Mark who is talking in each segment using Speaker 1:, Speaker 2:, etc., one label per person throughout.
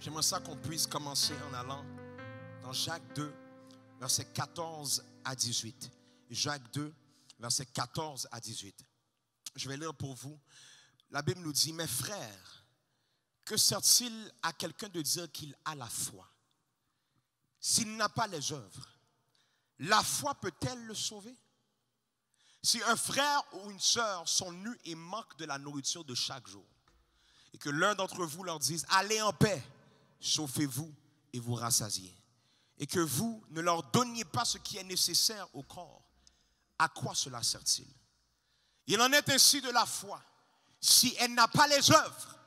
Speaker 1: J'aimerais ça qu'on puisse commencer en allant dans Jacques 2, versets 14 à 18. Jacques 2, versets 14 à 18. Je vais lire pour vous. La Bible nous dit, mes frères, que sert-il à quelqu'un de dire qu'il a la foi s'il n'a pas les œuvres? La foi peut-elle le sauver? Si un frère ou une sœur sont nus et manquent de la nourriture de chaque jour, et que l'un d'entre vous leur dise, allez en paix, chauffez-vous et vous rassasiez, et que vous ne leur donniez pas ce qui est nécessaire au corps, à quoi cela sert-il? Il en est ainsi de la foi. Si elle n'a pas les œuvres,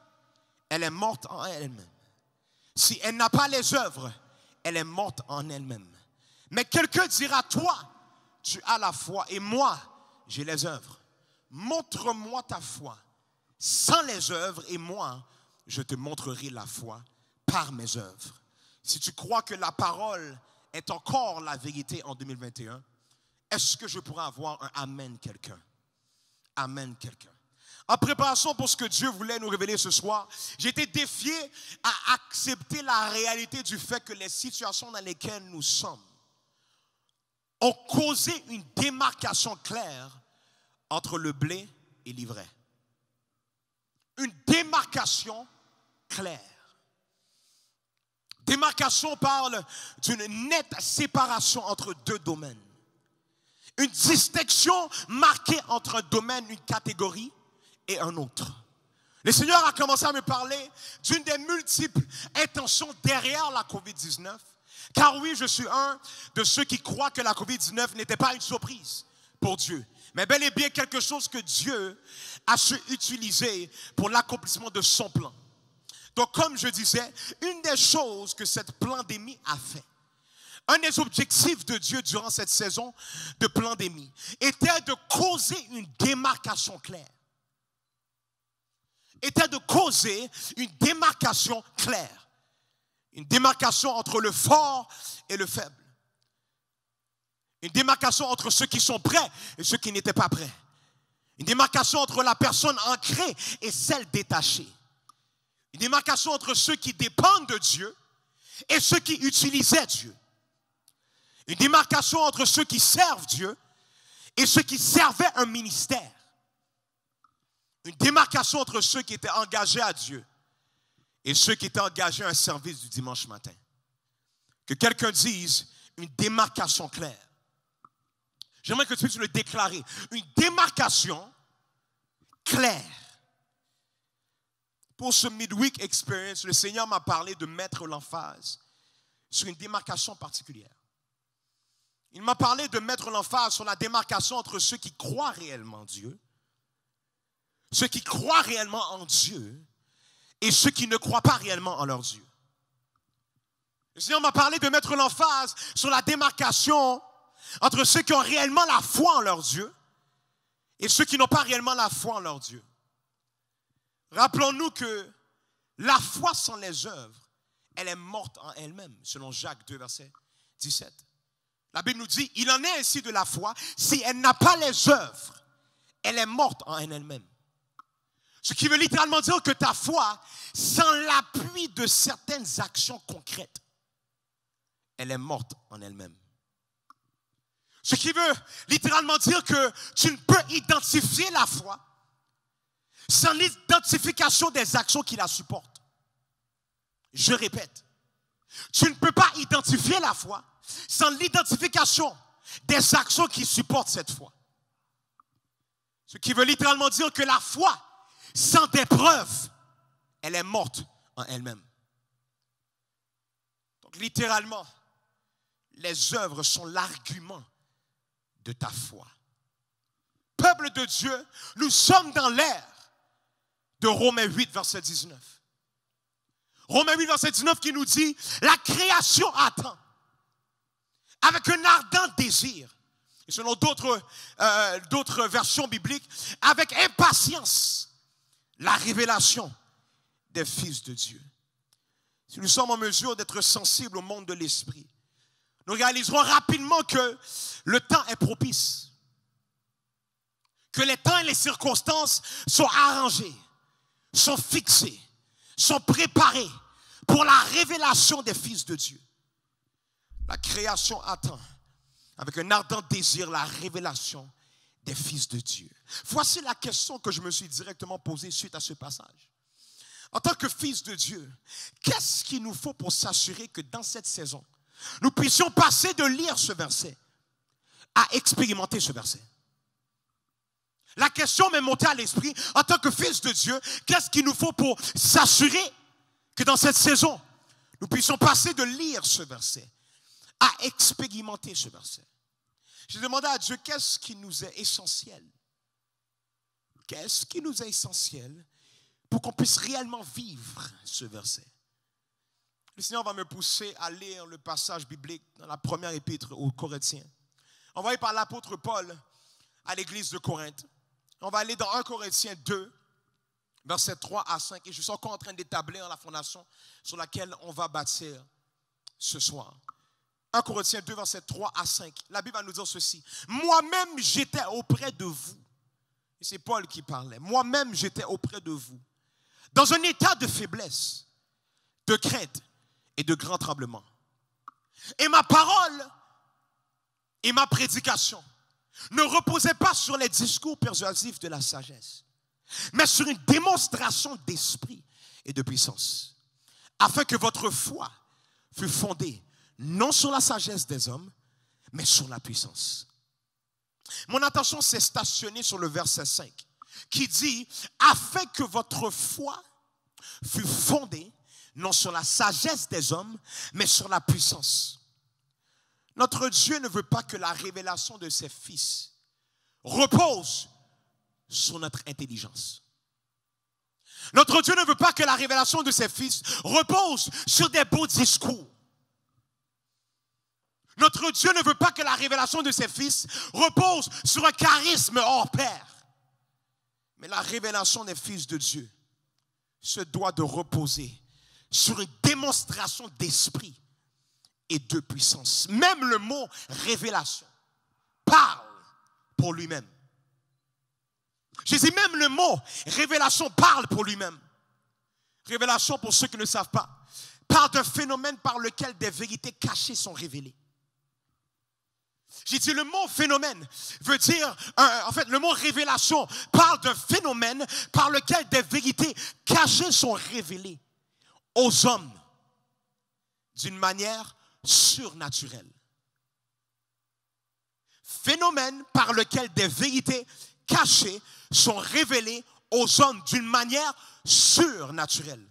Speaker 1: elle est morte en elle-même. Si elle n'a pas les œuvres, elle est morte en elle-même. Mais quelqu'un dira, toi, tu as la foi et moi, j'ai les œuvres. Montre-moi ta foi sans les œuvres et moi, je te montrerai la foi par mes œuvres. Si tu crois que la parole est encore la vérité en 2021, est-ce que je pourrais avoir un amen quelqu'un? Amen quelqu'un. En préparation pour ce que Dieu voulait nous révéler ce soir, j'ai été défié à accepter la réalité du fait que les situations dans lesquelles nous sommes ont causé une démarcation claire entre le blé et l'ivraie. Une démarcation claire. Démarcation parle d'une nette séparation entre deux domaines. Une distinction marquée entre un domaine, une catégorie et un autre. Le Seigneur a commencé à me parler d'une des multiples intentions derrière la COVID-19. Car oui, je suis un de ceux qui croient que la COVID-19 n'était pas une surprise pour Dieu, mais bel et bien quelque chose que Dieu a su utiliser pour l'accomplissement de son plan. Donc, comme je disais, une des choses que cette pandémie a fait, un des objectifs de Dieu durant cette saison de pandémie était de causer une démarcation claire. Était de causer une démarcation claire. Une démarcation entre le fort et le faible. Une démarcation entre ceux qui sont prêts et ceux qui n'étaient pas prêts. Une démarcation entre la personne ancrée et celle détachée. Une démarcation entre ceux qui dépendent de Dieu et ceux qui utilisaient Dieu. Une démarcation entre ceux qui servent Dieu et ceux qui servaient un ministère. Une démarcation entre ceux qui étaient engagés à Dieu et ceux qui étaient engagés à un service du dimanche matin. Que quelqu'un dise une démarcation claire. J'aimerais que tu puisses le déclarer. Une démarcation claire. Pour ce midweek experience, le Seigneur m'a parlé de mettre l'emphase sur une démarcation particulière. Il m'a parlé de mettre l'emphase sur la démarcation entre ceux qui croient réellement en Dieu, ceux qui croient réellement en Dieu et ceux qui ne croient pas réellement en leur Dieu. Le Seigneur m'a parlé de mettre l'emphase sur la démarcation entre ceux qui ont réellement la foi en leur Dieu et ceux qui n'ont pas réellement la foi en leur Dieu. Rappelons-nous que la foi sans les œuvres, elle est morte en elle-même, selon Jacques 2, verset 17. La Bible nous dit, il en est ainsi de la foi, si elle n'a pas les œuvres, elle est morte en elle-même. Ce qui veut littéralement dire que ta foi, sans l'appui de certaines actions concrètes, elle est morte en elle-même. Ce qui veut littéralement dire que tu ne peux identifier la foi sans l'identification des actions qui la supportent. Je répète, tu ne peux pas identifier la foi sans l'identification des actions qui supportent cette foi. Ce qui veut littéralement dire que la foi, sans des preuves, elle est morte en elle-même. Donc littéralement, les œuvres sont l'argument de ta foi. Peuple de Dieu, nous sommes dans l'ère de Romains 8, verset 19. Romains 8, verset 19 qui nous dit, la création attend avec un ardent désir, et selon d'autres versions bibliques, avec impatience, la révélation des fils de Dieu. Si nous sommes en mesure d'être sensibles au monde de l'esprit, nous réaliserons rapidement que le temps est propice, que les temps et les circonstances sont arrangés, sont fixés, sont préparés pour la révélation des fils de Dieu. La création attend avec un ardent désir la révélation des fils de Dieu. Voici la question que je me suis directement posée suite à ce passage. En tant que fils de Dieu, qu'est-ce qu'il nous faut pour s'assurer que dans cette saison, nous puissions passer de lire ce verset à expérimenter ce verset? La question m'est montée à l'esprit, en tant que fils de Dieu, qu'est-ce qu'il nous faut pour s'assurer que dans cette saison, nous puissions passer de lire ce verset à expérimenter ce verset? J'ai demandé à Dieu, qu'est-ce qui nous est essentiel? Qu'est-ce qui nous est essentiel pour qu'on puisse réellement vivre ce verset? Le Seigneur va me pousser à lire le passage biblique dans la première épître aux Corinthiens, envoyé par l'apôtre Paul à l'église de Corinthe. On va aller dans 1 Corinthiens 2, versets 3 à 5. Et je suis encore en train d'établir la fondation sur laquelle on va bâtir ce soir. 1 Corinthiens 2, versets 3 à 5. La Bible va nous dire ceci. Moi-même, j'étais auprès de vous. Et c'est Paul qui parlait. Moi-même, j'étais auprès de vous, dans un état de faiblesse, de crainte et de grand tremblement. Et ma parole et ma prédication ne reposaient pas sur les discours persuasifs de la sagesse, mais sur une démonstration d'esprit et de puissance, afin que votre foi fût fondée non sur la sagesse des hommes, mais sur la puissance. Mon attention s'est stationnée sur le verset 5, qui dit « Afin que votre foi fût fondée non sur la sagesse des hommes, mais sur la puissance. » Notre Dieu ne veut pas que la révélation de ses fils repose sur notre intelligence. Notre Dieu ne veut pas que la révélation de ses fils repose sur des beaux discours. Notre Dieu ne veut pas que la révélation de ses fils repose sur un charisme hors pair. Mais la révélation des fils de Dieu se doit de reposer sur une démonstration d'esprit et de puissance. Même le mot révélation parle pour lui-même. Je dis même le mot révélation parle pour lui-même. Révélation, pour ceux qui ne savent pas, parle d'un phénomène par lequel des vérités cachées sont révélées. J'ai dit le mot phénomène veut dire, en fait le mot révélation parle d'un phénomène par lequel des vérités cachées sont révélées aux hommes d'une manière surnaturelle. Phénomène par lequel des vérités cachées sont révélées aux hommes d'une manière surnaturelle.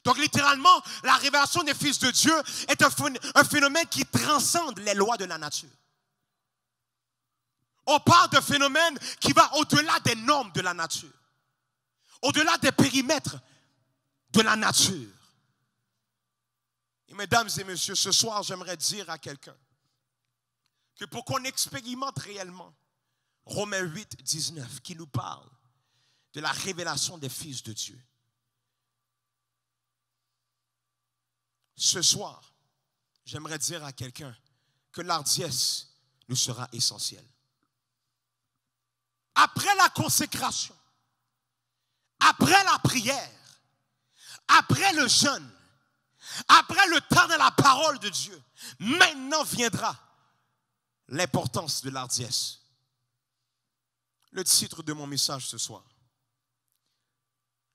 Speaker 1: Donc littéralement, la révélation des fils de Dieu est un phénomène qui transcende les lois de la nature. On parle d'un phénomène qui va au-delà des normes de la nature, au-delà des périmètres de la nature. Et mesdames et messieurs, ce soir, j'aimerais dire à quelqu'un que pour qu'on expérimente réellement Romains 8, 19, qui nous parle de la révélation des fils de Dieu, ce soir, j'aimerais dire à quelqu'un que l'ardiesse nous sera essentielle. Après la consécration, après la prière, après le jeûne, après le temps de la parole de Dieu, maintenant viendra l'importance de l'ardiesse. Le titre de mon message ce soir,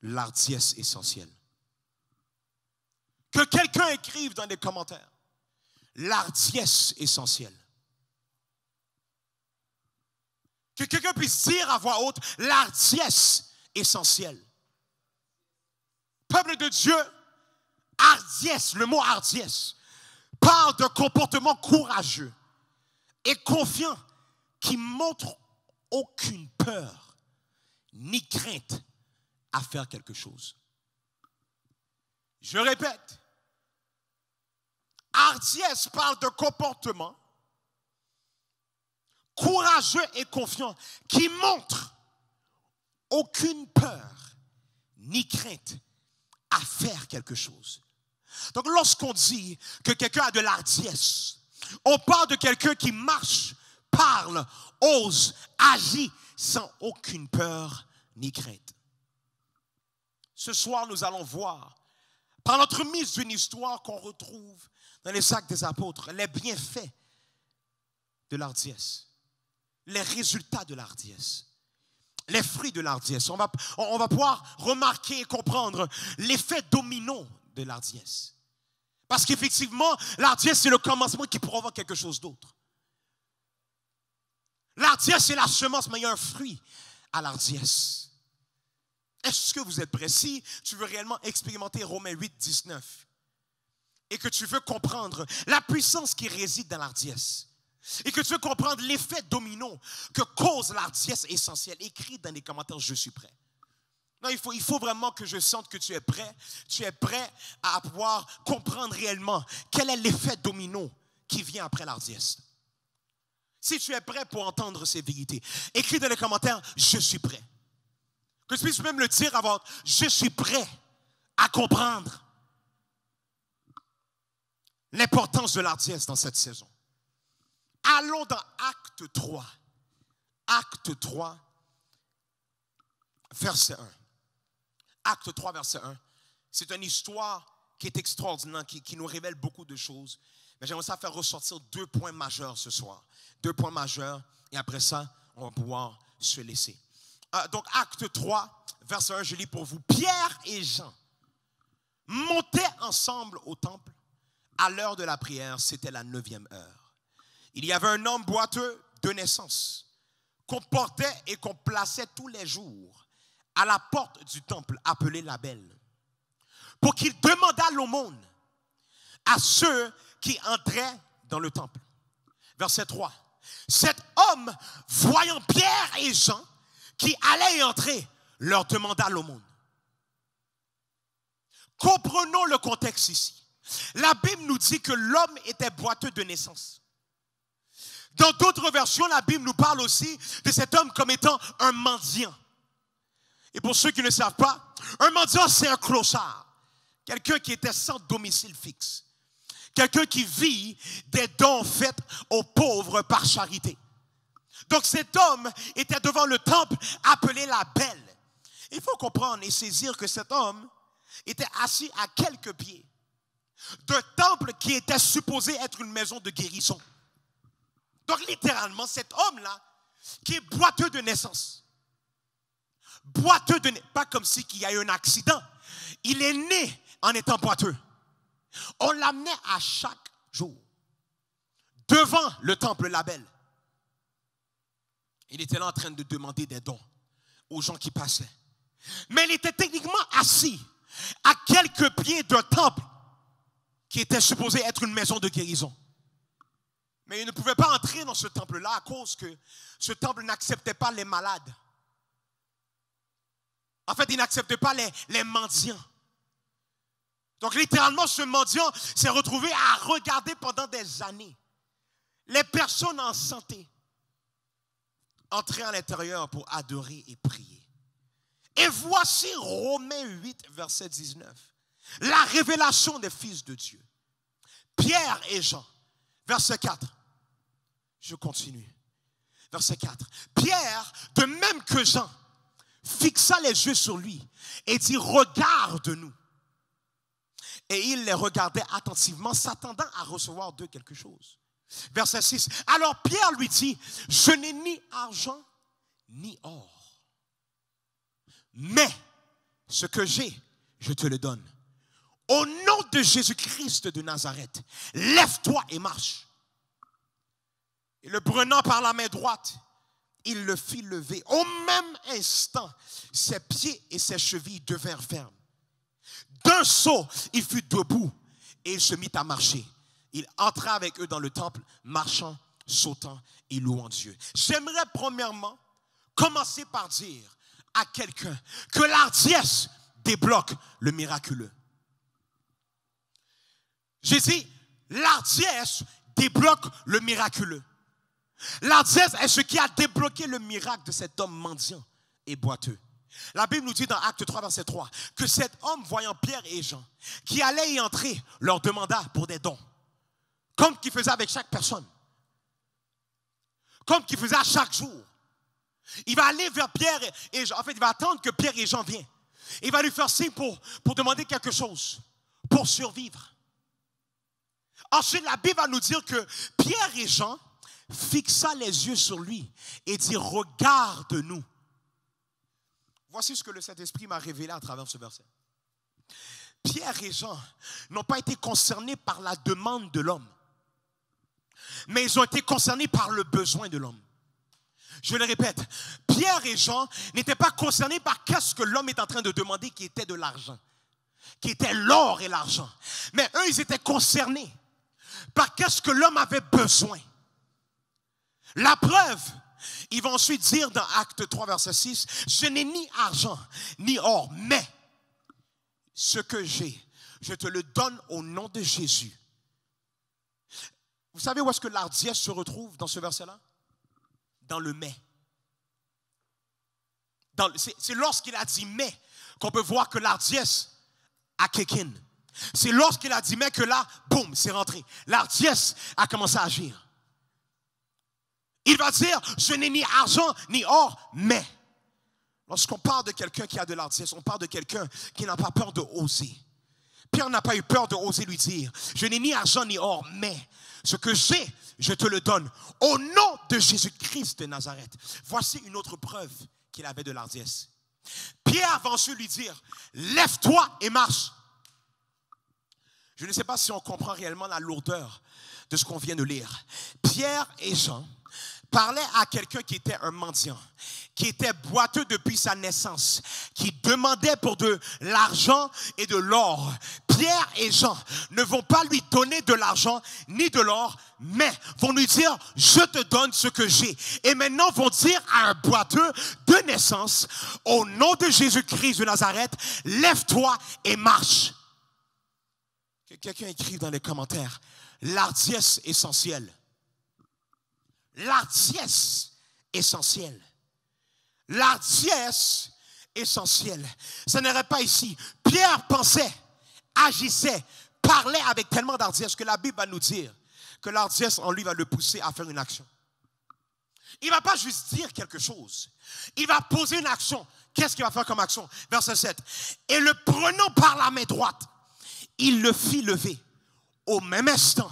Speaker 1: l'ardiesse essentielle. Que quelqu'un écrive dans les commentaires, l'ardiesse essentielle. Que quelqu'un puisse dire à voix haute, l'ardiesse essentielle. Peuple de Dieu, hardiesse, le mot hardiesse, parle d'un comportement courageux et confiant qui montre aucune peur ni crainte à faire quelque chose. Je répète, hardiesse parle de comportement courageux et confiant qui montre aucune peur ni crainte à faire quelque chose. Donc lorsqu'on dit que quelqu'un a de l'ardiesse, on parle de quelqu'un qui marche, parle, ose, agit sans aucune peur ni crainte. Ce soir, nous allons voir par l'entremise d'une histoire qu'on retrouve dans les Actes des Apôtres, les bienfaits de l'hardiesse, les résultats de l'hardiesse, les fruits de l'hardiesse. On va pouvoir remarquer et comprendre l'effet domino de l'hardiesse. Parce qu'effectivement, l'hardiesse, c'est le commencement qui provoque quelque chose d'autre. L'hardiesse, c'est la semence, mais il y a un fruit à l'hardiesse. Est-ce que vous êtes prêts? Si tu veux réellement expérimenter Romains 8, 19 et que tu veux comprendre la puissance qui réside dans l'hardiesse et que tu veux comprendre l'effet domino que cause l'hardiesse essentielle, écris dans les commentaires « Je suis prêt ». Non, il faut vraiment que je sente que tu es prêt. Tu es prêt à pouvoir comprendre réellement quel est l'effet domino qui vient après l'hardiesse. Si tu es prêt pour entendre ces vérités, écris dans les commentaires « Je suis prêt ». Que tu puisses même le dire avant « Je suis prêt à comprendre l'importance de l'hardiesse dans cette saison ». Allons dans Acte 3. Acte 3, verset 1. Acte 3, verset 1. C'est une histoire qui est extraordinaire, qui nous révèle beaucoup de choses. Mais j'aimerais ça faire ressortir 2 points majeurs ce soir. 2 points majeurs, et après ça, on va pouvoir se laisser. Donc, Acte 3, verset 1, je lis pour vous. Pierre et Jean montaient ensemble au temple. À l'heure de la prière, c'était la 9e heure. Il y avait un homme boiteux de naissance qu'on portait et qu'on plaçait tous les jours à la porte du temple appelé la Belle, pour qu'il demandât l'aumône à ceux qui entraient dans le temple. Verset 3. Cet homme, voyant Pierre et Jean qui allaient y entrer, leur demanda l'aumône. Comprenons le contexte ici. La Bible nous dit que l'homme était boiteux de naissance. Dans d'autres versions, la Bible nous parle aussi de cet homme comme étant un mendiant. Et pour ceux qui ne savent pas, un mendiant, c'est un clochard. Quelqu'un qui était sans domicile fixe. Quelqu'un qui vit des dons faits aux pauvres par charité. Donc cet homme était devant le temple appelé la Belle. Il faut comprendre et saisir que cet homme était assis à quelques pieds d'un temple qui était supposé être une maison de guérison. Donc littéralement, cet homme-là, qui est boiteux de naissance, pas comme si il y a eu un accident, il est né en étant boiteux. On l'amenait à chaque jour devant le temple la Belle. Il était là en train de demander des dons aux gens qui passaient. Mais il était techniquement assis à quelques pieds d'un temple qui était supposé être une maison de guérison. Mais il ne pouvait pas entrer dans ce temple-là à cause que ce temple n'acceptait pas les malades. En fait, il n'acceptait pas les mendiants. Donc littéralement, ce mendiant s'est retrouvé à regarder pendant des années les personnes en santé entrer à l'intérieur pour adorer et prier. Et voici Romains 8, verset 19. La révélation des fils de Dieu. Pierre et Jean. Verset 4. Je continue. Verset 4. Pierre, de même que Jean, fixa les yeux sur lui et dit, regarde-nous. Et il les regardait attentivement, s'attendant à recevoir d'eux quelque chose. Verset 6. Alors Pierre lui dit, je n'ai ni argent ni or. Mais ce que j'ai, je te le donne. Au nom de Jésus-Christ de Nazareth, lève-toi et marche. Et le prenant par la main droite, il le fit lever. Au même instant, ses pieds et ses chevilles devinrent fermes. D'un saut, il fut debout et il se mit à marcher. Il entra avec eux dans le temple, marchant, sautant et louant Dieu. J'aimerais premièrement commencer par dire à quelqu'un que l'hardiesse débloque le miraculeux. J'ai dit, l'hardiesse débloque le miraculeux. L'hardiesse est ce qui a débloqué le miracle de cet homme mendiant et boiteux. La Bible nous dit dans Acte 3, verset 3, que cet homme, voyant Pierre et Jean, qui allaient y entrer, leur demanda pour des dons. Comme qu'il faisait avec chaque personne. Comme qu'il faisait à chaque jour. Il va aller vers Pierre et Jean. En fait, il va attendre que Pierre et Jean viennent. Il va lui faire signe pour demander quelque chose. pour survivre. Ensuite, la Bible va nous dire que Pierre et Jean fixa les yeux sur lui et dit, regarde-nous. Voici ce que le Saint-Esprit m'a révélé à travers ce verset. Pierre et Jean n'ont pas été concernés par la demande de l'homme, mais ils ont été concernés par le besoin de l'homme. Je le répète, Pierre et Jean n'étaient pas concernés par qu'est-ce que l'homme est en train de demander qui était de l'argent, qui était l'or et l'argent. Mais eux, ils étaient concernés par qu'est-ce que l'homme avait besoin. La preuve, ils vont ensuite dire dans Acte 3, verset 6, je n'ai ni argent ni or, mais ce que j'ai, je te le donne au nom de Jésus. Vous savez où est-ce que l'ardiesse se retrouve dans ce verset-là? Dans le mais. C'est lorsqu'il a dit mais qu'on peut voir que l'ardiesse a kick in. C'est lorsqu'il a dit mais que là, boum, c'est rentré. L'ardiesse a commencé à agir. Il va dire, je n'ai ni argent ni or, mais. Lorsqu'on parle de quelqu'un qui a de l'ardiesse, on parle de quelqu'un qui n'a pas peur de oser. Pierre n'a pas eu peur de oser lui dire, je n'ai ni argent ni or, mais ce que j'ai, je te le donne. Au nom de Jésus-Christ de Nazareth. Voici une autre preuve qu'il avait de l'ardiesse. Pierre va ensuite lui dire, lève-toi et marche. Je ne sais pas si on comprend réellement la lourdeur de ce qu'on vient de lire. Pierre et Jean parlaient à quelqu'un qui était un mendiant, qui était boiteux depuis sa naissance, qui demandait pour de l'argent et de l'or. Pierre et Jean ne vont pas lui donner de l'argent ni de l'or, mais vont lui dire, je te donne ce que j'ai. Et maintenant vont dire à un boiteux de naissance, au nom de Jésus-Christ de Nazareth, lève-toi et marche. Que quelqu'un écrive dans les commentaires, l'ardiesse essentielle. L'ardiesse essentielle. L'ardiesse essentielle. Ce n'aurait pas ici. Pierre pensait, agissait, parlait avec tellement d'ardiesse que la Bible va nous dire que l'ardiesse en lui va le pousser à faire une action. Il ne va pas juste dire quelque chose. Il va poser une action. Qu'est-ce qu'il va faire comme action? Verset 7. Et le prenant par la main droite, il le fit lever. Au même instant,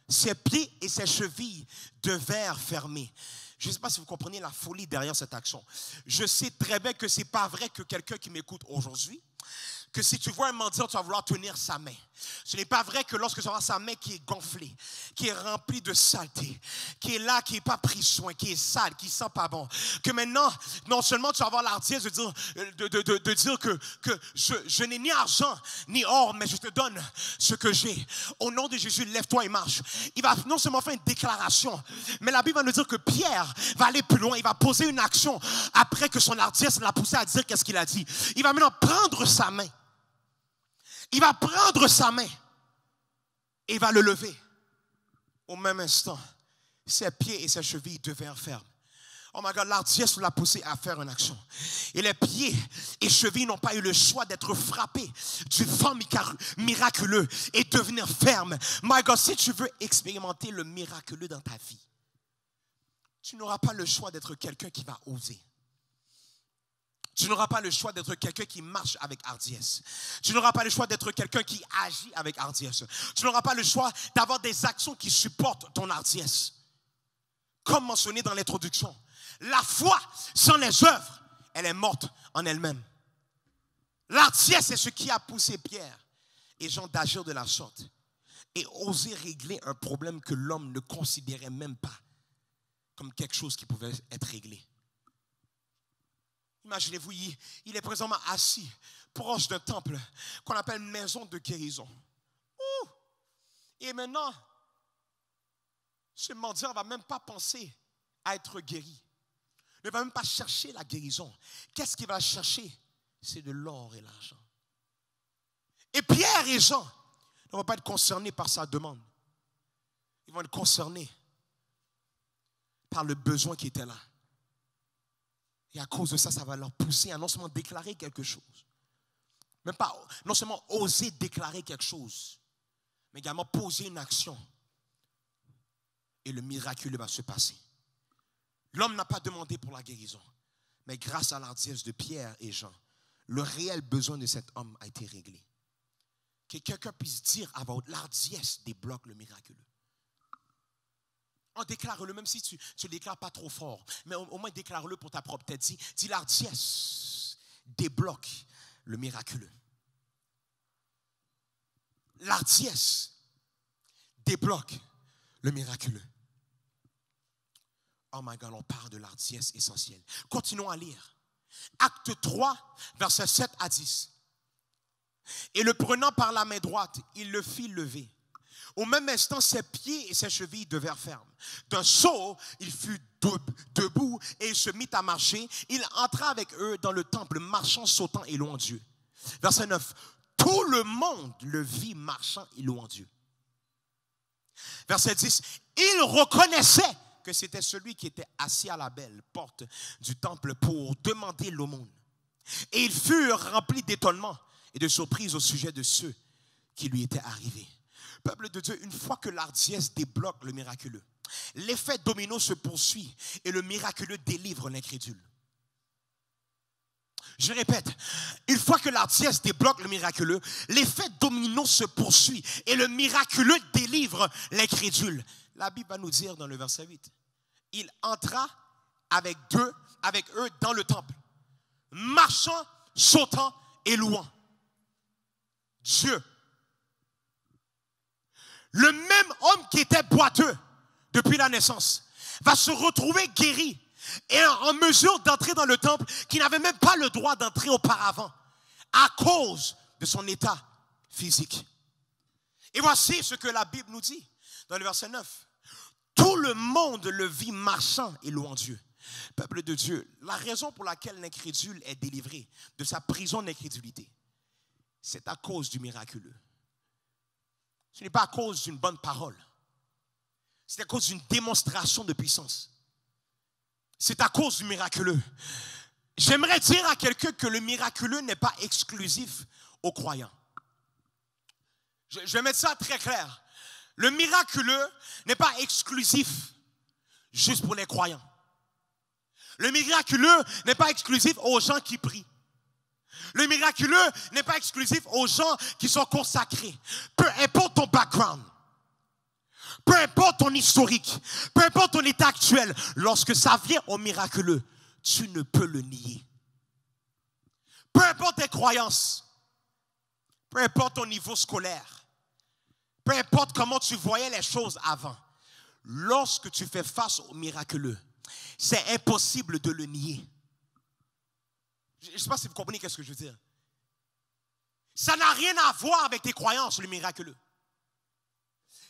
Speaker 1: ses pieds et ses chevilles devinrent fermés. Je ne sais pas si vous comprenez la folie derrière cette action. Je sais très bien que ce n'est pas vrai que quelqu'un qui m'écoute aujourd'hui, que si tu vois un mendiant, tu vas vouloir tenir sa main. Ce n'est pas vrai que lorsque tu vas voir sa main qui est gonflée, qui est remplie de saleté, qui est là, qui n'est pas pris soin, qui est sale, qui ne sent pas bon, que maintenant, non seulement tu vas avoir l'ardiesse de dire que je n'ai ni argent ni or, mais je te donne ce que j'ai. Au nom de Jésus, lève-toi et marche. Il va non seulement faire une déclaration, mais la Bible va nous dire que Pierre va aller plus loin. Il va poser une action après que son ardiesse l'a poussé à dire qu'est-ce qu'il a dit. Il va maintenant prendre sa main. Il va prendre sa main et il va le lever. Au même instant, ses pieds et ses chevilles devinrent fermes. Oh my God, l'ardiesse l'a poussé à faire une action. Et les pieds et chevilles n'ont pas eu le choix d'être frappés du vent miraculeux et devenir fermes. My God, si tu veux expérimenter le miraculeux dans ta vie, tu n'auras pas le choix d'être quelqu'un qui va oser. Tu n'auras pas le choix d'être quelqu'un qui marche avec hardiesse. Tu n'auras pas le choix d'être quelqu'un qui agit avec hardiesse. Tu n'auras pas le choix d'avoir des actions qui supportent ton hardiesse. Comme mentionné dans l'introduction, la foi sans les œuvres, elle est morte en elle-même. L'ardiesse est ce qui a poussé Pierre et Jean d'agir de la sorte et oser régler un problème que l'homme ne considérait même pas comme quelque chose qui pouvait être réglé. Imaginez-vous, il est présentement assis proche d'un temple qu'on appelle maison de guérison. Ouh! Et maintenant, ce mendiant ne va même pas penser à être guéri. Il ne va même pas chercher la guérison. Qu'est-ce qu'il va chercher? C'est de l'or et l'argent. Et Pierre et Jean ne vont pas être concernés par sa demande. Ils vont être concernés par le besoin qui était là. Et à cause de ça, ça va leur pousser à non seulement déclarer quelque chose, même pas, non seulement oser déclarer quelque chose, mais également poser une action. Et le miraculeux va se passer. L'homme n'a pas demandé pour la guérison, mais grâce à l'ardiesse de Pierre et Jean, le réel besoin de cet homme a été réglé. Que quelqu'un puisse dire à voix haute, l'hardiesse débloque le miraculeux. On déclare-le, même si tu ne le déclares pas trop fort, mais au moins déclare-le pour ta propre tête. Dis l'hardiesse débloque le miraculeux. L'hardiesse débloque le miraculeux. Oh my God, on parle de l'hardiesse essentielle. Continuons à lire. Acte 3, versets 7 à 10. Et le prenant par la main droite, il le fit lever. Au même instant, ses pieds et ses chevilles devinrent fermes. D'un saut, il fut debout et il se mit à marcher. Il entra avec eux dans le temple, marchant, sautant et louant Dieu. Verset 9. Tout le monde le vit marchant et louant Dieu. Verset 10. Il reconnaissait que c'était celui qui était assis à la belle porte du temple pour demander l'aumône. Et ils furent remplis d'étonnement et de surprise au sujet de ceux qui lui étaient arrivés. Peuple de Dieu, une fois que l'hardiesse débloque le miraculeux, l'effet domino se poursuit et le miraculeux délivre l'incrédule. Je répète, une fois que l'hardiesse débloque le miraculeux, l'effet domino se poursuit et le miraculeux délivre l'incrédule. La Bible va nous dire dans le verset 8, il entra avec eux dans le temple, marchant, sautant et louant Dieu. Le même homme qui était boiteux depuis la naissance va se retrouver guéri et en mesure d'entrer dans le temple qui n'avait même pas le droit d'entrer auparavant à cause de son état physique. Et voici ce que la Bible nous dit dans le verset 9. Tout le monde le vit marchant et louant Dieu. Peuple de Dieu, la raison pour laquelle l'incrédule est délivré de sa prison d'incrédulité, c'est à cause du miraculeux. Ce n'est pas à cause d'une bonne parole. C'est à cause d'une démonstration de puissance. C'est à cause du miraculeux. J'aimerais dire à quelqu'un que le miraculeux n'est pas exclusif aux croyants. Je vais mettre ça très clair. Le miraculeux n'est pas exclusif juste pour les croyants. Le miraculeux n'est pas exclusif aux gens qui prient. Le miraculeux n'est pas exclusif aux gens qui sont consacrés. Peu importe ton background, peu importe ton historique, peu importe ton état actuel, lorsque ça vient au miraculeux, tu ne peux le nier. Peu importe tes croyances, peu importe ton niveau scolaire, peu importe comment tu voyais les choses avant, lorsque tu fais face au miraculeux, c'est impossible de le nier. Je ne sais pas si vous comprenez ce que je veux dire. Ça n'a rien à voir avec tes croyances, le miraculeux.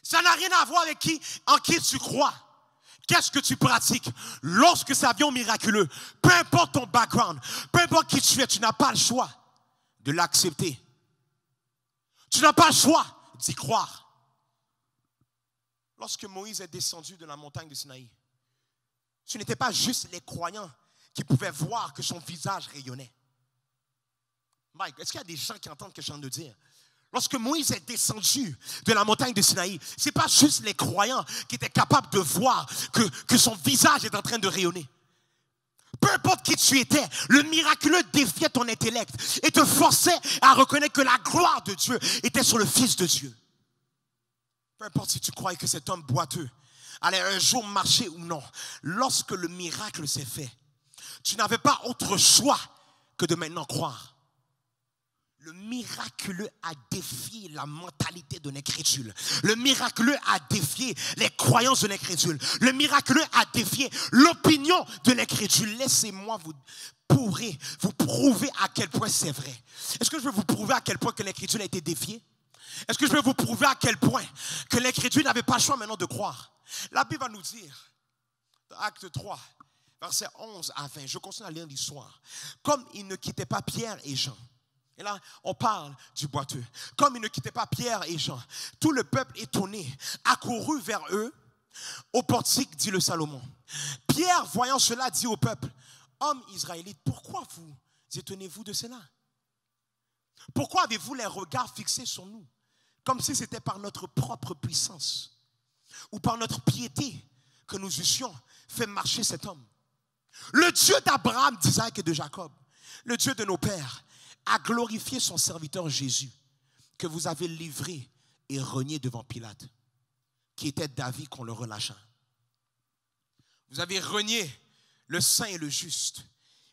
Speaker 1: Ça n'a rien à voir avec en qui tu crois. Qu'est-ce que tu pratiques? Lorsque ça vient au miraculeux, peu importe ton background, peu importe qui tu es, tu n'as pas le choix de l'accepter. Tu n'as pas le choix d'y croire. Lorsque Moïse est descendu de la montagne de Sinaï, ce n'était pas juste les croyants qui pouvaient voir que son visage rayonnait. Mike, est-ce qu'il y a des gens qui entendent ce que je viens de dire? Lorsque Moïse est descendu de la montagne de Sinaï, ce n'est pas juste les croyants qui étaient capables de voir que son visage est en train de rayonner. Peu importe qui tu étais, le miraculeux défiait ton intellect et te forçait à reconnaître que la gloire de Dieu était sur le Fils de Dieu. Peu importe si tu croyais que cet homme boiteux allait un jour marcher ou non, lorsque le miracle s'est fait, tu n'avais pas autre choix que de maintenant croire. Le miraculeux a défié la mentalité de l'incrédule. Le miraculeux a défié les croyances de l'incrédule. Le miraculeux a défié l'opinion de l'incrédule. Laissez-moi vous prouver à quel point c'est vrai. Est-ce que je veux vous prouver à quel point que l'incrédule a été défié? Est-ce que je vais vous prouver à quel point que l'incrédule n'avait pas le choix maintenant de croire? La Bible va nous dire, dans Acte 3, versets 11 à 20, je continue à lire l'histoire. Comme ils ne quittaient pas Pierre et Jean, et là, on parle du boiteux. Comme ils ne quittaient pas Pierre et Jean, tout le peuple étonné accourut vers eux au portique, dit le Salomon. Pierre, voyant cela, dit au peuple, hommes israélites, pourquoi vous étonnez-vous de cela? Pourquoi avez-vous les regards fixés sur nous, comme si c'était par notre propre puissance ou par notre piété que nous eussions fait marcher cet homme? Le Dieu d'Abraham, d'Isaac et de Jacob, le Dieu de nos pères, a glorifié son serviteur Jésus, que vous avez livré et renié devant Pilate, qui était d'avis qu'on le relâchât. Vous avez renié le saint et le juste.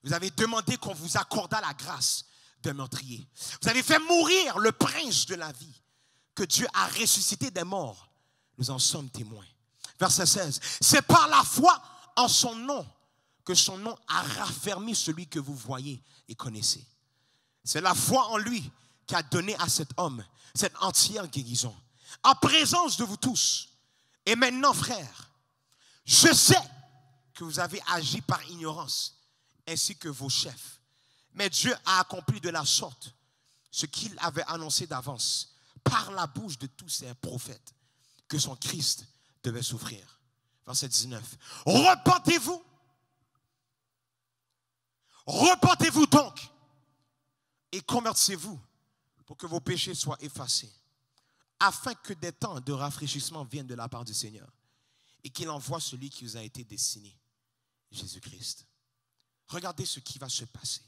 Speaker 1: Vous avez demandé qu'on vous accordât la grâce d'un meurtrier. Vous avez fait mourir le prince de la vie, que Dieu a ressuscité des morts. Nous en sommes témoins. Verset 16. C'est par la foi en son nom que son nom a raffermi celui que vous voyez et connaissez. C'est la foi en lui qui a donné à cet homme cette entière guérison. En présence de vous tous. Et maintenant, frères, je sais que vous avez agi par ignorance, ainsi que vos chefs. Mais Dieu a accompli de la sorte ce qu'il avait annoncé d'avance, par la bouche de tous ses prophètes, que son Christ devait souffrir. Verset 19. Repentez-vous. Repentez-vous donc et convertissez-vous pour que vos péchés soient effacés, afin que des temps de rafraîchissement viennent de la part du Seigneur et qu'il envoie celui qui vous a été destiné, Jésus-Christ. Regardez ce qui va se passer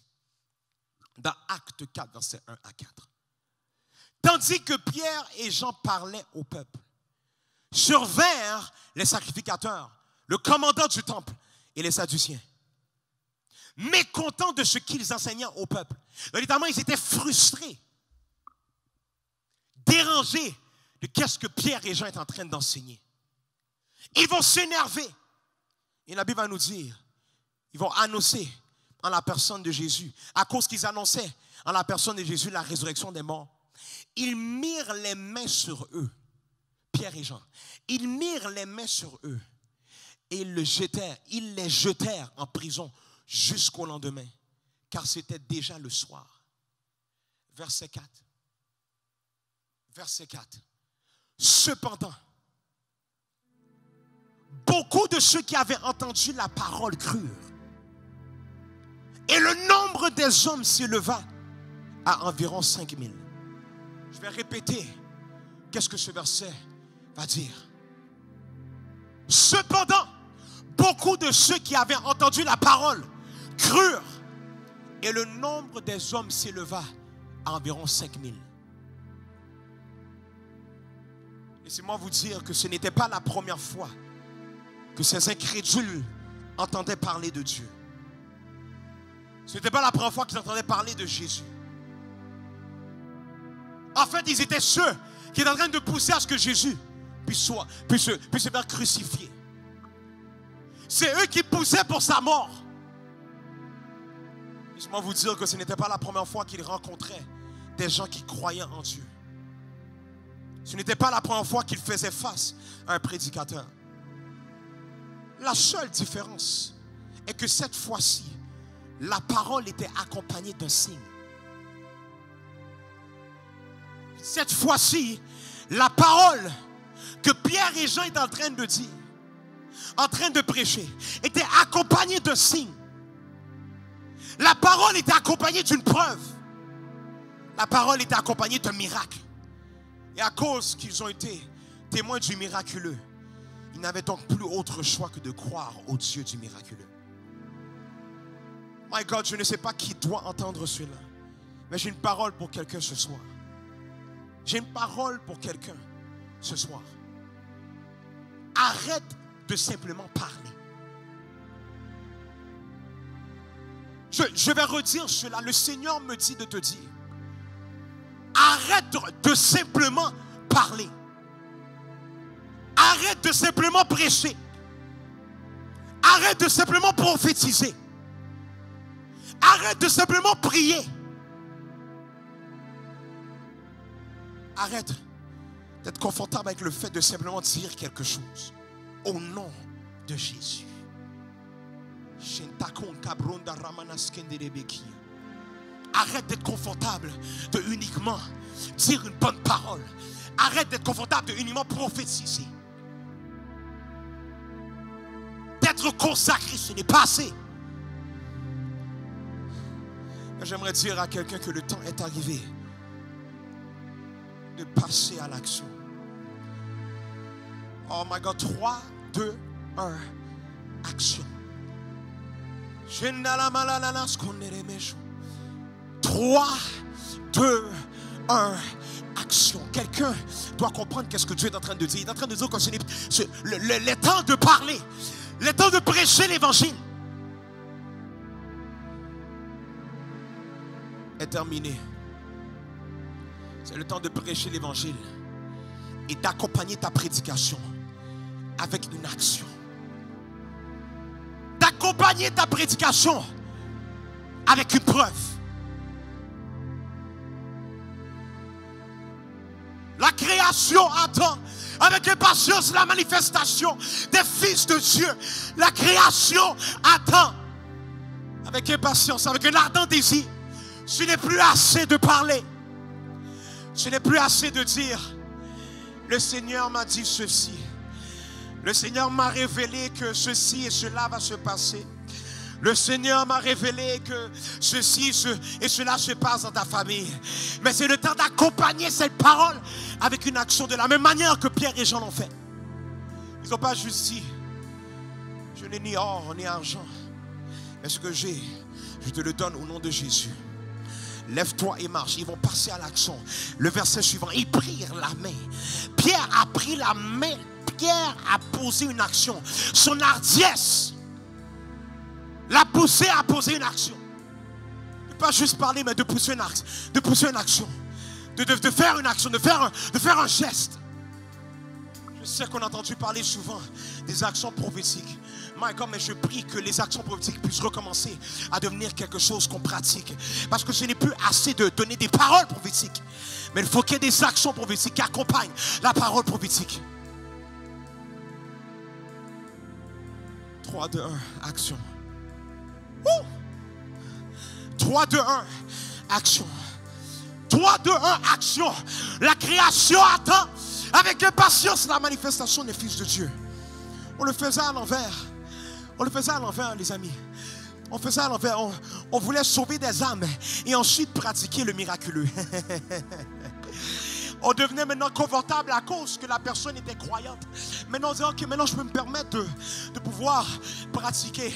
Speaker 1: dans Actes 4, versets 1 à 4. Tandis que Pierre et Jean parlaient au peuple, survinrent les sacrificateurs, le commandant du temple et les Sadduciens, mécontents de ce qu'ils enseignaient au peuple. Notamment, ils étaient frustrés, dérangés de qu'est-ce que Pierre et Jean étaient en train d'enseigner. Ils vont s'énerver. Et la Bible va nous dire, ils vont annoncer en la personne de Jésus, à cause qu'ils annonçaient en la personne de Jésus la résurrection des morts. Ils mirent les mains sur eux, Pierre et Jean. Ils mirent les mains sur eux et ils les jetèrent en prison jusqu'au lendemain, car c'était déjà le soir. Verset 4. Verset 4. Cependant, beaucoup de ceux qui avaient entendu la parole crurent. Et le nombre des hommes s'éleva à environ 5000. Je vais répéter. Qu'est-ce que ce verset va dire? Cependant, beaucoup de ceux qui avaient entendu la parole crurent. Et le nombre des hommes s'éleva à environ 5000. Laissez-moi vous dire que ce n'était pas la première fois que ces incrédules entendaient parler de Dieu. Ce n'était pas la première fois qu'ils entendaient parler de Jésus. En fait, ils étaient ceux qui étaient en train de pousser à ce que Jésus puisse se faire crucifier. C'est eux qui poussaient pour sa mort. Laissez-moi vous dire que ce n'était pas la première fois qu'ils rencontraient des gens qui croyaient en Dieu. Ce n'était pas la première fois qu'ils faisaient face à un prédicateur. La seule différence est que cette fois-ci, la parole était accompagnée d'un signe. Cette fois-ci, la parole que Pierre et Jean étaient en train de dire, en train de prêcher, était accompagnée d'un signe. La parole était accompagnée d'une preuve. La parole était accompagnée d'un miracle. Et à cause qu'ils ont été témoins du miraculeux, ils n'avaient donc plus autre choix que de croire au Dieu du miraculeux. My God, je ne sais pas qui doit entendre cela, mais j'ai une parole pour quelqu'un ce soir. J'ai une parole pour quelqu'un ce soir. Arrête de simplement parler. Je vais redire cela. Le Seigneur me dit de te dire, arrête de simplement parler. Arrête de simplement prêcher. Arrête de simplement prophétiser. Arrête de simplement prier. Arrête d'être confortable avec le fait de simplement dire quelque chose. Au nom de Jésus. Arrête d'être confortable de uniquement dire une bonne parole. Arrête d'être confortable de uniquement prophétiser. D'être consacré, ce n'est pas assez. J'aimerais dire à quelqu'un que le temps est arrivé de passer à l'action. Oh my God, 3, 2, 1, action. 3, 2, 1, action. Quelqu'un doit comprendre qu'est-ce que Dieu est en train de dire. Il est en train de dire que le temps de parler, le temps de prêcher l'évangile est terminé. C'est le temps de prêcher l'évangile et d'accompagner ta prédication avec une action. D'accompagner ta prédication avec une preuve. La création attend avec impatience la manifestation des fils de Dieu. La création attend avec impatience, avec un ardent désir. Ce n'est plus assez de parler. Ce n'est plus assez de dire, le Seigneur m'a dit ceci. Le Seigneur m'a révélé que ceci et cela va se passer. Le Seigneur m'a révélé que ceci et cela se passe dans ta famille. Mais c'est le temps d'accompagner cette parole avec une action de la même manière que Pierre et Jean l'ont fait. Ils n'ont pas juste dit, je n'ai ni or ni argent, mais ce que j'ai, je te le donne au nom de Jésus. Lève-toi et marche. Ils vont passer à l'action. Le verset suivant, ils prirent la main. Pierre a pris la main. Pierre a posé une action. Son hardiesse l'a poussé à poser une action. Ne pas juste parler, mais de pousser une action. De pousser une action. De faire une action. De faire un geste. Je sais qu'on a entendu parler souvent des actions prophétiques. My God, mais je prie que les actions prophétiques puissent recommencer à devenir quelque chose qu'on pratique. Parce que ce n'est plus assez de donner des paroles prophétiques. Mais il faut qu'il y ait des actions prophétiques qui accompagnent la parole prophétique. 3, 2, 1, action. 3, 2, 1, action. 3, 2, 1, action. La création attend avec impatience la manifestation des fils de Dieu. On le faisait à l'envers. On le faisait à l'envers, les amis. On faisait à l'envers. On voulait sauver des âmes et ensuite pratiquer le miraculeux. On devenait maintenant confortable à cause que la personne était croyante. Maintenant on dit, ok, maintenant je peux me permettre de pouvoir pratiquer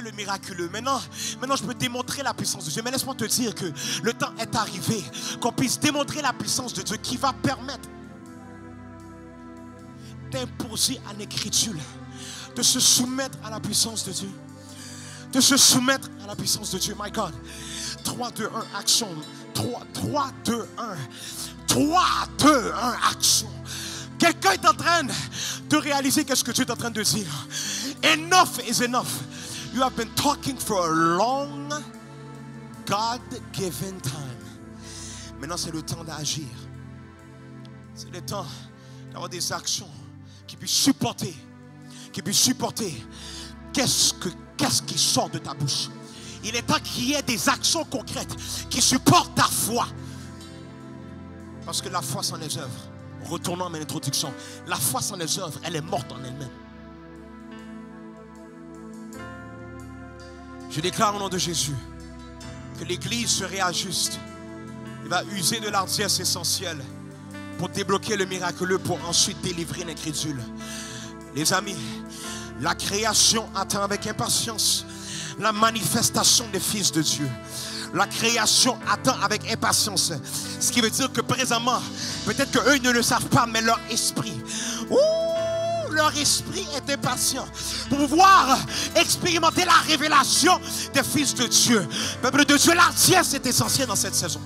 Speaker 1: le miraculeux. Maintenant je peux démontrer la puissance de Dieu. Mais laisse-moi te dire que le temps est arrivé qu'on puisse démontrer la puissance de Dieu qui va permettre d'imposer à l'écriture, de se soumettre à la puissance de Dieu. De se soumettre à la puissance de Dieu. My God. 3, 2, 1, action. 3, 2, 1. 3, 2, 1, action. Quelqu'un est en train de réaliser qu'est-ce que Dieu est en train de dire. Enough is enough. You have been talking for a long, God-given time. Maintenant, c'est le temps d'agir. C'est le temps d'avoir des actions qui puissent supporter. Qu'est-ce qui sort de ta bouche. Il est temps qu'il y ait des actions concrètes qui supportent ta foi. Parce que la foi sans les œuvres, retournons à mon introduction, la foi sans les œuvres, elle est morte en elle-même. Je déclare au nom de Jésus que l'Église se réajuste et va user de l'ardiesse essentielle pour débloquer le miraculeux, pour ensuite délivrer l'incrédule. Les amis, la création attend avec impatience la manifestation des fils de Dieu. La création attend avec impatience. Ce qui veut dire que présentement, peut-être qu'eux ils ne le savent pas, mais leur esprit, leur esprit est impatient pour pouvoir expérimenter la révélation des fils de Dieu. Peuple de Dieu, l'ardiesse est essentielle dans cette saison.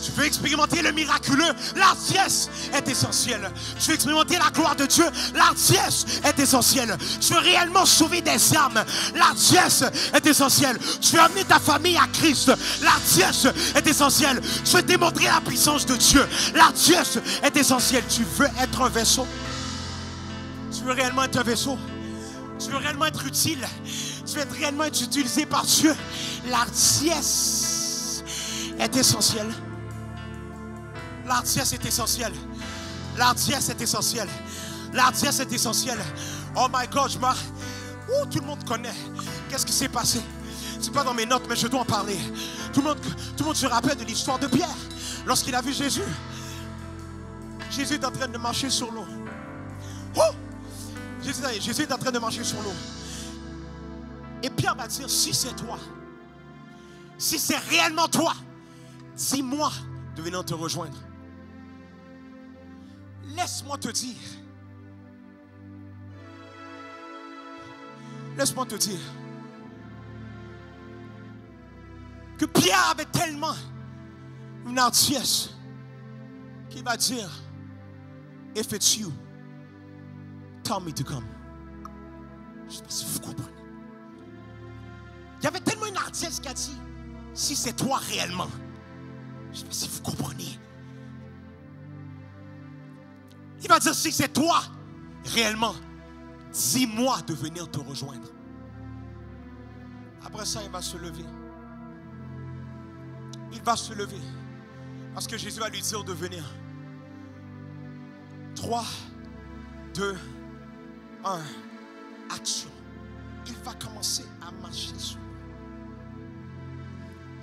Speaker 1: Tu veux expérimenter le miraculeux, l'ardiesse est essentielle. Tu veux expérimenter la gloire de Dieu, l'ardiesse est essentielle. Tu veux réellement sauver des âmes, l'ardiesse est essentielle. Tu veux amener ta famille à Christ, l'ardiesse est essentielle. Tu veux démontrer la puissance de Dieu, l'ardiesse est essentielle. Tu veux être un vaisseau. Tu veux réellement être un vaisseau. Tu veux réellement être utile. Tu veux réellement être utilisé par Dieu. L'ardiesse est essentielle. L'ardiesse est essentielle. L'ardiesse est essentielle. L'ardiesse est essentielle. Oh my God, tout le monde connaît. Qu'est-ce qui s'est passé? C'est pas dans mes notes, mais je dois en parler. Tout le monde se rappelle de l'histoire de Pierre. Lorsqu'il a vu Jésus. Jésus est en train de marcher sur l'eau. Jésus est en train de marcher sur l'eau. Et Pierre va dire, si c'est toi, si c'est réellement toi, dis-moi de venir te rejoindre. Laisse-moi te dire. Laisse-moi te dire que Pierre avait tellement une hardiesse qu'il va dire, if it's you, tell me to come. Je ne sais pas si vous comprenez. Il y avait tellement une hardiesse qui a dit, si c'est toi réellement. Je ne sais pas si vous comprenez. Il va dire, si c'est toi réellement, dis-moi de venir te rejoindre. Après ça, il va se lever. Il va se lever. Parce que Jésus va lui dire de venir. 3, 2, 1, action. Il va commencer à marcher sur lui.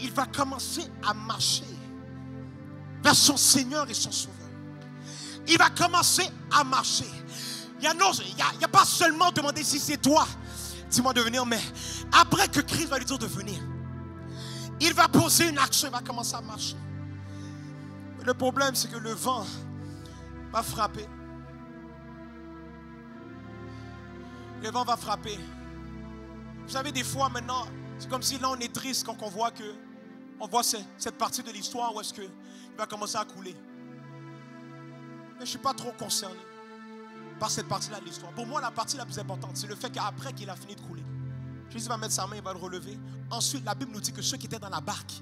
Speaker 1: Il va commencer à marcher vers son Seigneur et son Sauveur. Il va commencer à marcher. Il n'y a pas seulement demander si c'est toi, dis-moi de venir, mais après que Christ va lui dire de venir, il va poser une action, il va commencer à marcher. Mais le problème, c'est que le vent va frapper. Le vent va frapper. Vous savez, des fois maintenant, c'est comme si là on est triste quand on voit cette partie de l'histoire où est-ce qu'il va commencer à couler. Mais je ne suis pas trop concerné par cette partie-là de l'histoire. Pour moi, la partie la plus importante, c'est le fait qu'après qu'il a fini de couler, Jésus va mettre sa main, il va le relever. Ensuite, la Bible nous dit que ceux qui étaient dans la barque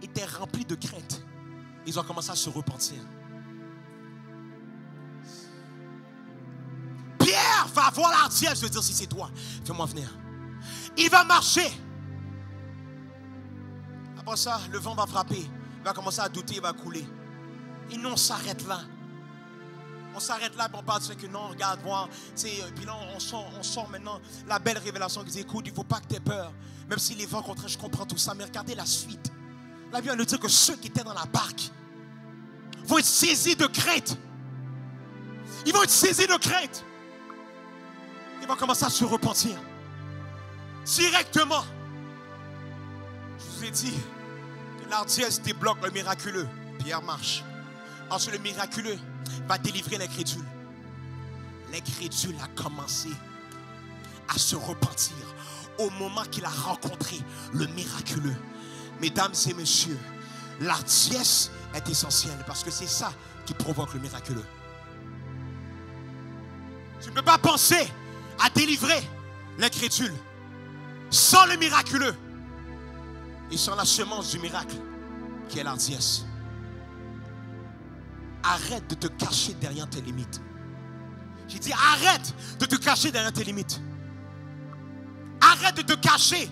Speaker 1: étaient remplis de crainte. Ils ont commencé à se repentir. Pierre va avoir l'hardiesse de dire, si c'est toi, fais-moi venir. Il va marcher. Après ça, le vent va frapper. Il va commencer à douter, il va couler. Et nous, on s'arrête là. On s'arrête là et on parle de ce que non, regarde, voir. Puis là, on sort maintenant la belle révélation qui dit, écoute, il ne faut pas que tu aies peur. Même si les vents contraires, je comprends tout ça. Mais regardez la suite. La Bible nous dit que ceux qui étaient dans la barque vont être saisis de crainte. Ils vont être saisis de crainte. Ils vont commencer à se repentir. Directement. Je vous ai dit que l'hardiesse débloque le miraculeux. Pierre marche. Ensuite, le miraculeux va délivrer l'incrédule. L'incrédule a commencé à se repentir au moment qu'il a rencontré le miraculeux. Mesdames et messieurs, l'hardiesse est essentielle parce que c'est ça qui provoque le miraculeux. Tu ne peux pas penser à délivrer l'incrédule sans le miraculeux et sans la semence du miracle qui est l'hardiesse. Arrête de te cacher derrière tes limites. J'ai dit arrête de te cacher derrière tes limites. Arrête de te cacher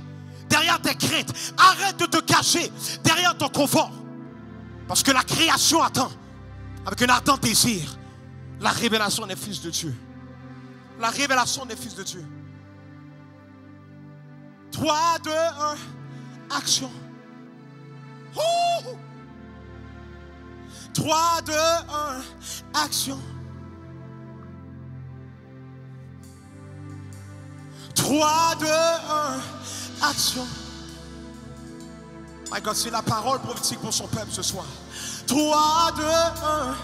Speaker 1: derrière tes craintes. Arrête de te cacher derrière ton confort. Parce que la création attend avec un ardent désir la révélation des fils de Dieu. La révélation des fils de Dieu. 3, 2, 1, action. Ouh! 3, 2, 1, action. 3, 2, 1, action. My God, c'est la parole prophétique pour son peuple ce soir. 3, 2, 1,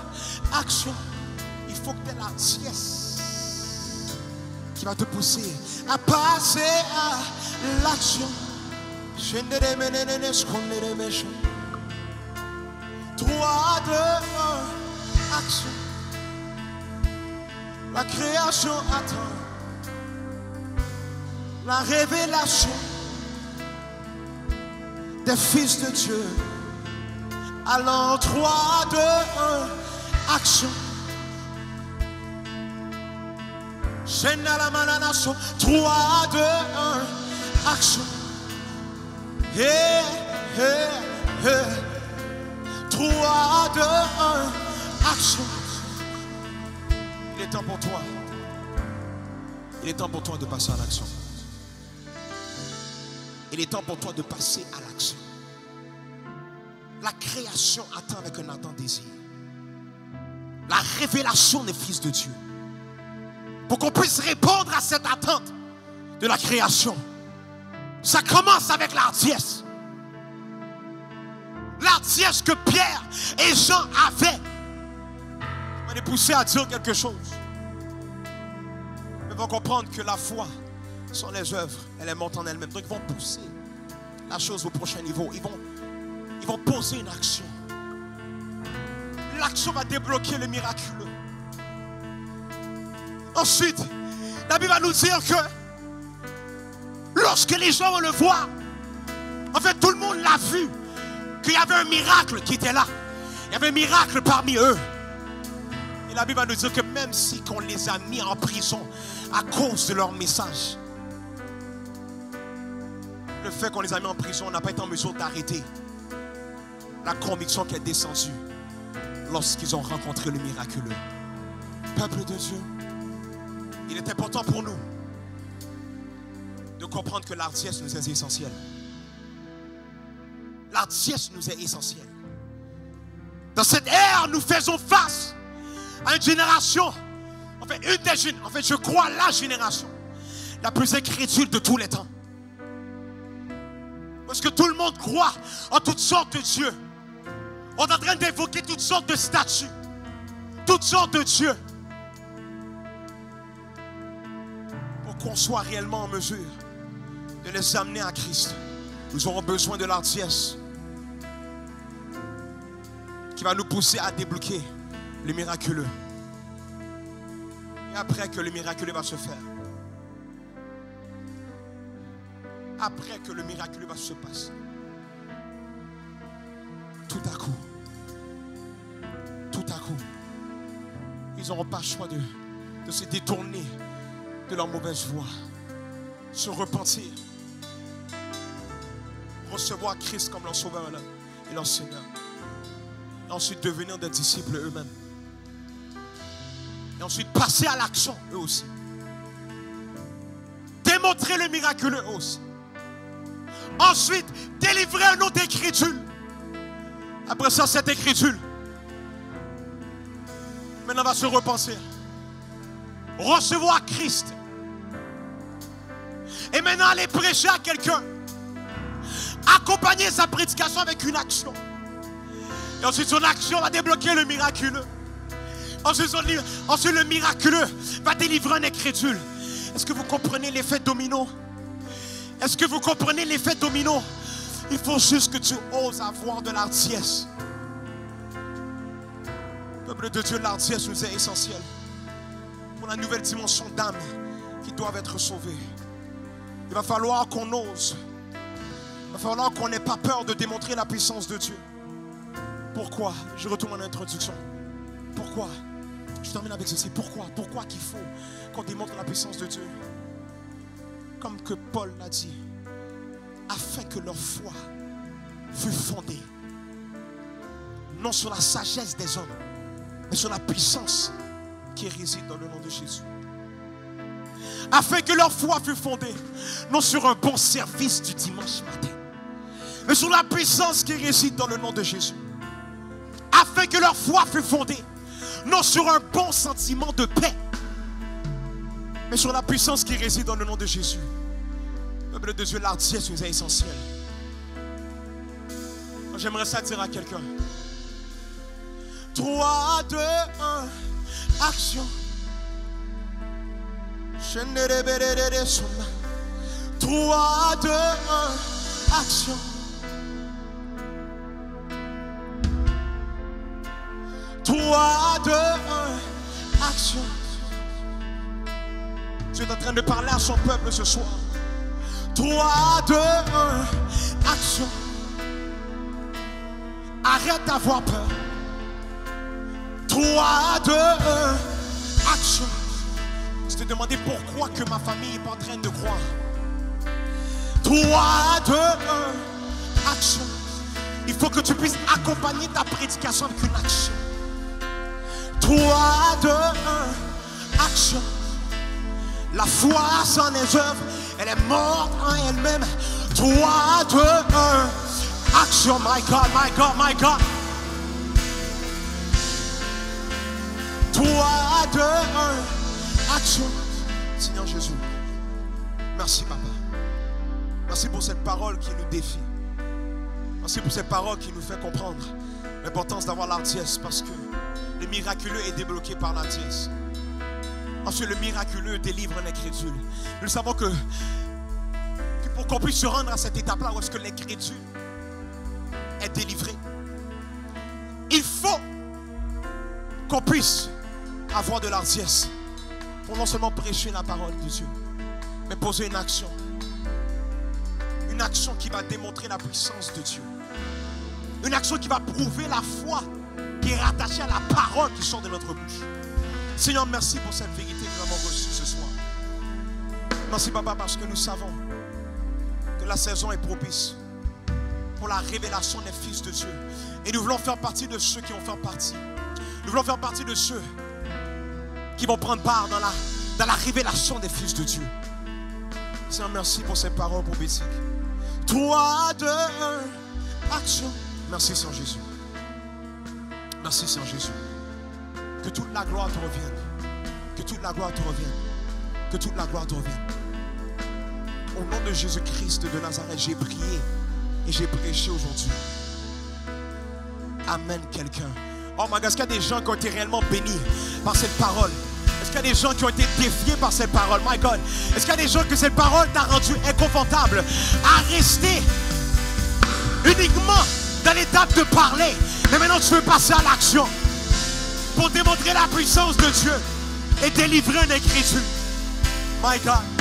Speaker 1: action. Il faut que tu aies la hardiesse qui va te pousser à passer à l'action. 3, 2, 1, action. La création attend la révélation des fils de Dieu. Alors 3, 2, 1, action. 3, 2, 1, action. Hey, hey, hey. 3, 2, 1, action. Il est temps pour toi. Il est temps pour toi de passer à l'action. Il est temps pour toi de passer à l'action. La création attend avec un ardent désir la révélation des fils de Dieu. Pour qu'on puisse répondre à cette attente de la création. Ça commence avec l'hardiesse. La l'artiège que Pierre et Jean avaient. On est poussé à dire quelque chose. Ils vont comprendre que la foi, sans les œuvres, elle est morte en elle-même. Donc ils vont pousser la chose au prochain niveau. Ils vont poser une action. L'action va débloquer le miraculeux. Ensuite, la Bible va nous dire que lorsque les gens vont le voir, en fait tout le monde l'a vu, qu'il y avait un miracle qui était là. Il y avait un miracle parmi eux. Et la Bible va nous dire que même si on les a mis en prison à cause de leur message, le fait qu'on les a mis en prison, on n'a pas été en mesure d'arrêter la conviction qui est descendue lorsqu'ils ont rencontré le miraculeux. Peuple de Dieu, il est important pour nous de comprendre que l'artiège nous est essentiel. L'artiège nous est essentiel. Dans cette ère, nous faisons face à une génération, je crois la génération la plus incrédule de tous les temps. Parce que tout le monde croit en toutes sortes de dieux. On est en train d'évoquer toutes sortes de statues, toutes sortes de dieux. Pour qu'on soit réellement en mesure de les amener à Christ, nous aurons besoin de l'artiège qui va nous pousser à débloquer le miraculeux. Et après que le miraculeux va se faire, après que le miraculeux va se passer, tout à coup, ils n'auront pas le choix de se détourner de leur mauvaise voie, se repentir, recevoir Christ comme leur sauveur et leur Seigneur, et ensuite devenir des disciples eux-mêmes, et ensuite passer à l'action eux aussi, démontrer le miraculeux eux aussi, ensuite délivrer un autre incrédule. Après ça, cet incrédule maintenant va se repenser, recevoir Christ, et maintenant aller prêcher à quelqu'un, accompagner sa prédication avec une action, et ensuite son action va débloquer le miraculeux. Ensuite le miraculeux va délivrer un incrédule. Est-ce que vous comprenez l'effet domino? Est-ce que vous comprenez l'effet domino? Il faut juste que tu oses avoir de l'artiège. Peuple de Dieu, l'artiège nous est essentiel pour la nouvelle dimension d'âme qui doivent être sauvées. Il va falloir qu'on ose. Il va falloir qu'on n'ait pas peur de démontrer la puissance de Dieu. Pourquoi? Je retourne à l'introduction. Pourquoi? Je termine avec ceci. Pourquoi qu'il faut qu'on démontre la puissance de Dieu? Comme que Paul l'a dit, afin que leur foi fût fondée non sur la sagesse des hommes, mais sur la puissance qui réside dans le nom de Jésus. Afin que leur foi fût fondée non sur un bon service du dimanche matin, mais sur la puissance qui réside dans le nom de Jésus. Afin que leur foi fût fondée non sur un bon sentiment de paix, mais sur la puissance qui réside dans le nom de Jésus. Peuple de Dieu, l'artiège nous est essentiel. J'aimerais ça dire à quelqu'un. 3, 2, 1, action. 3, 2, 1, action. 3, 2, 1, action. Dieu est en train de parler à son peuple ce soir. 3, 2, 1, action. Arrête d'avoir peur. 3, 2, 1, action. Je te demandais pourquoi que ma famille n'est pas en train de croire. 3, 2, 1, action. Il faut que tu puisses accompagner ta prédication avec une action. 3, 2, 1, action. La foi sans les œuvres, elle est morte en elle-même. 3, 2, 1, action. My God, my God, my God. 3, 2, 1, action. Seigneur Jésus, merci papa. Merci pour cette parole qui nous défie. Merci pour ces paroles qui nous fait comprendre l'importance d'avoir l'ardiesse, parce que le miraculeux est débloqué par l'ardiesse. Ensuite, le miraculeux délivre l'incrédule. Nous savons que pour qu'on puisse se rendre à cette étape-là où est-ce que l'incrédule est délivré, il faut qu'on puisse avoir de l'ardiesse pour non seulement prêcher la parole de Dieu, mais poser une action. Une action qui va démontrer la puissance de Dieu. Une action qui va prouver la foi qui est rattachée à la parole qui sort de notre bouche. Seigneur, merci pour cette vérité que nous avons reçue ce soir. Merci, Papa, parce que nous savons que la saison est propice pour la révélation des fils de Dieu. Et nous voulons faire partie de ceux qui vont faire partie. Nous voulons faire partie de ceux qui vont prendre part dans la révélation des fils de Dieu. Seigneur, merci pour ces paroles prophétiques. Toi de action. Merci, Seigneur Jésus. Merci, Seigneur Jésus. Que toute la gloire te revienne. Que toute la gloire te revienne. Que toute la gloire te revienne. Au nom de Jésus-Christ de Nazareth, j'ai prié et j'ai prêché aujourd'hui. Amen, quelqu'un. Oh my God, est-ce qu'il y a des gens qui ont été réellement bénis par cette parole? Est-ce qu'il y a des gens qui ont été défiés par cette parole? My God. Est-ce qu'il y a des gens que cette parole t'a rendu inconfortable à rester uniquement dans l'étape de parler, mais maintenant tu veux passer à l'action pour démontrer la puissance de Dieu et délivrer un incrédule? My God.